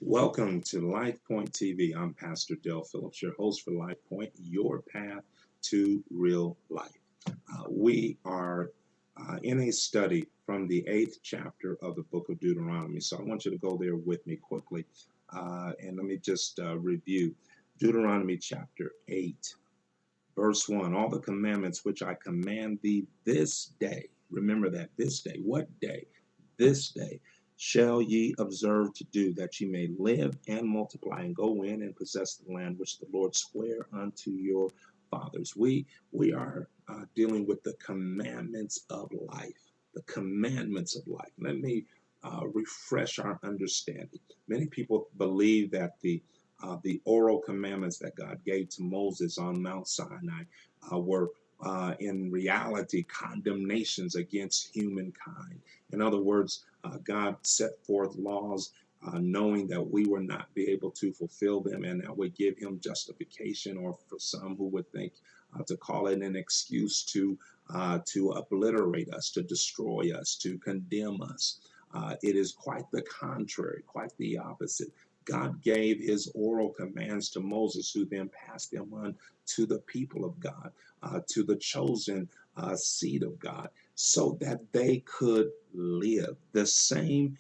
Welcome to Life Point TV. I'm Pastor Del Phillips, your host for Life Point, your path to real life. We are in a study from the 8th chapter of the book of Deuteronomy. So I want you to go there with me quickly. And let me just review Deuteronomy chapter 8, verse 1. All the commandments which I command thee this day. Remember that this day. What day? This day shall ye observe to do, that ye may live and multiply and go in and possess the land which the Lord sware unto your fathers. We are dealing with the commandments of life. The commandments of life. Let me refresh our understanding. Many people believe that the oral commandments that God gave to Moses on Mount Sinai were in reality condemnations against humankind. In other words, God set forth laws knowing that we would not be able to fulfill them, and that would give him justification, or for some who would think to call it an excuse to obliterate us, to destroy us, to condemn us. It is quite the contrary, quite the opposite. God gave his oral commands to Moses, who then passed them on to the people of God, to the chosen seed of God, so that they could live. The same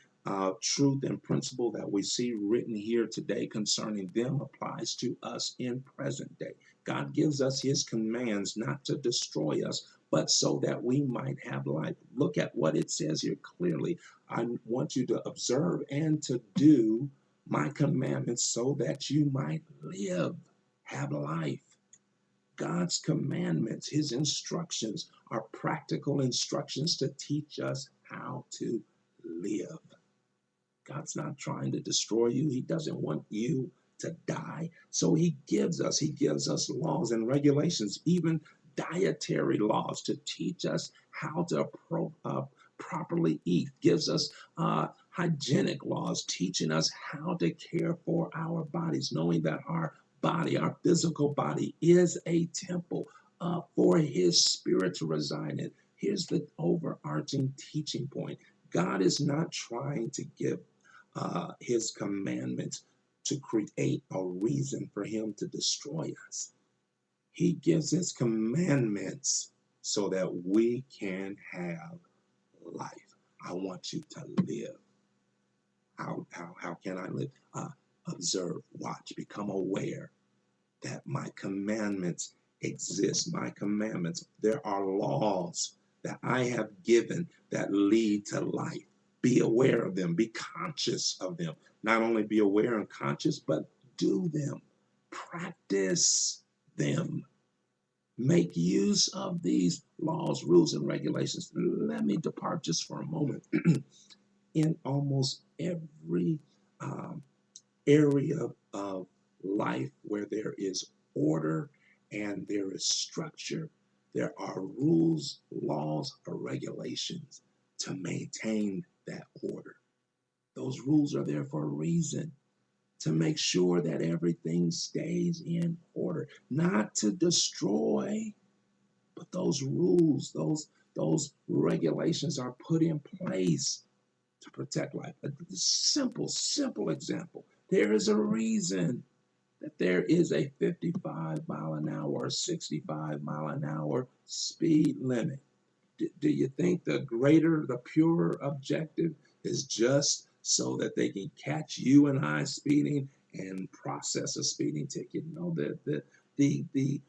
truth and principle that we see written here today concerning them applies to us in present day. God gives us his commands not to destroy us, but so that we might have life. Look at what it says here clearly. I want you to observe and to do my commandments so that you might live, have life. God's commandments, his instructions, are practical instructions to teach us how to live. God's not trying to destroy you. He doesn't want you to die. So he gives us laws and regulations, even dietary laws, to teach us how to properly eat. Gives us hygienic laws, teaching us how to care for our bodies, knowing that our body, our physical body, is a temple for his spirit to reside in. Here's the overarching teaching point. God is not trying to give his commandments to create a reason for him to destroy us. He gives his commandments so that we can have life. I want you to live. How can I live? Observe, watch, become aware that my commandments exist. My commandments, there are laws that I have given that lead to life. Be aware of them, be conscious of them. Not only be aware and conscious, but do them, practice them. Make use of these laws, rules, and regulations. Let me depart just for a moment. In almost every um, area of life where there is order and there is structure, there are rules, laws, or regulations to maintain that order. Those rules are there for a reason, to make sure that everything stays in order, not to destroy, but those rules, those regulations are put in place to protect life. A simple example. There is a reason that there is a 55-mile an hour or 65-mile an hour speed limit. Do you think the greater, the purer objective is just so that they can catch you and I speeding and process a speeding ticket? No, the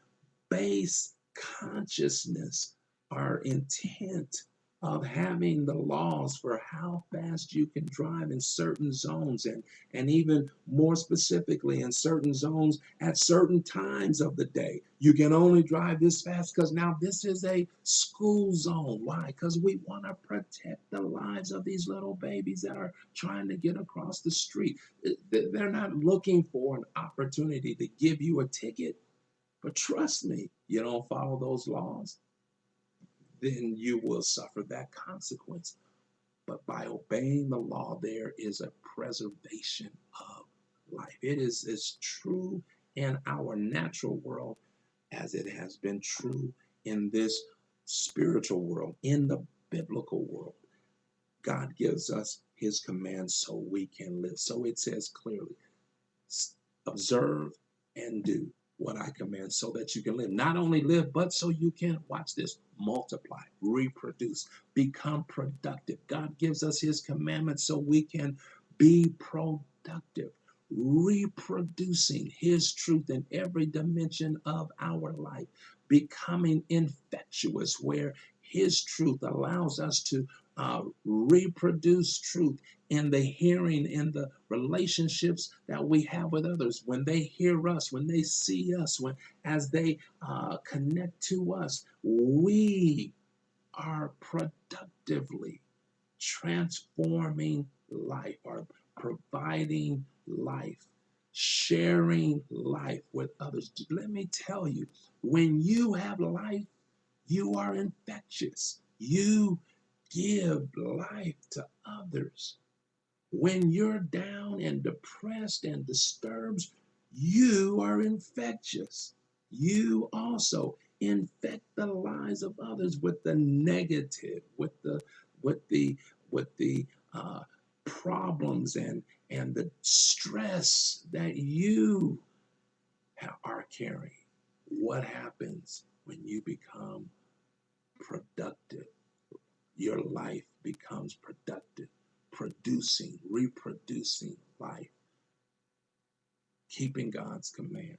base consciousness, our intent of having the laws for how fast you can drive in certain zones, and even more specifically in certain zones at certain times of the day. You can only drive this fast because now this is a school zone. Why? Because we want to protect the lives of these little babies that are trying to get across the street. They're not looking for an opportunity to give you a ticket. But trust me, you don't follow those laws, then you will suffer that consequence. But by obeying the law, there is a preservation of life. It is as true in our natural world as it has been true in this spiritual world, in the biblical world. God gives us his commands so we can live. So it says clearly, observe and do what I command so that you can live. Not only live, but so you can, watch this, multiply, reproduce, become productive. God gives us his commandments so we can be productive, reproducing his truth in every dimension of our life, becoming infectious where his truth allows us to reproduce truth in the hearing, in the relationships that we have with others. When they hear us, when they see us, when as they connect to us, we are productively transforming life, or providing life, sharing life with others. Let me tell you, when you have life, you are infectious. You give life to others. When you're down and depressed and disturbed, you are infectious. You also infect the lives of others with the negative, with the with the problems and the stress that you are carrying. What happens when you become productive? Your life becomes productive, producing, reproducing life, keeping God's commands,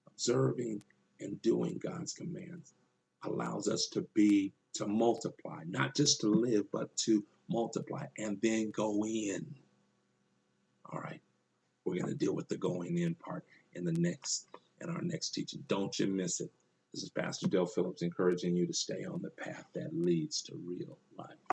observing and doing God's commands allows us to multiply, not just to live, but to multiply and then go in. All right, we're going to deal with the going in part in our next teaching. Don't you miss it. This is Pastor Del Phillips encouraging you to stay on the path that leads to real life.